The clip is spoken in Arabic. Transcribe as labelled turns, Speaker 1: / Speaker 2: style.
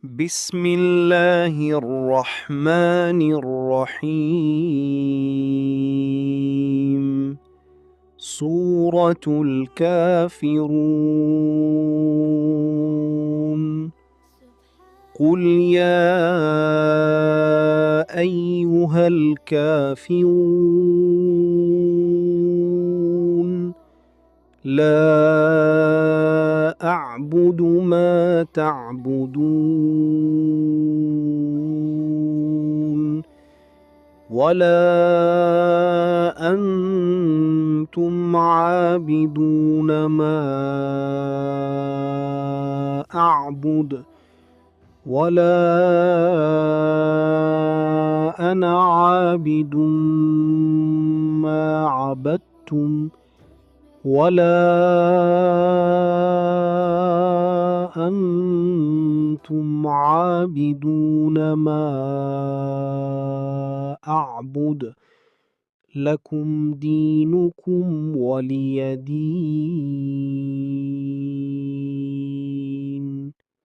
Speaker 1: بسم الله الرحمن الرحيم. سورة الكافرون. قل يا أيها الكافرون لا أعبد ما تعبدون ولا أنتم عابدون ما أعبد ولا أنا عابد ما عبدتم ولا أنتم عابدون ما أعبد لكم دينكم ولي دين.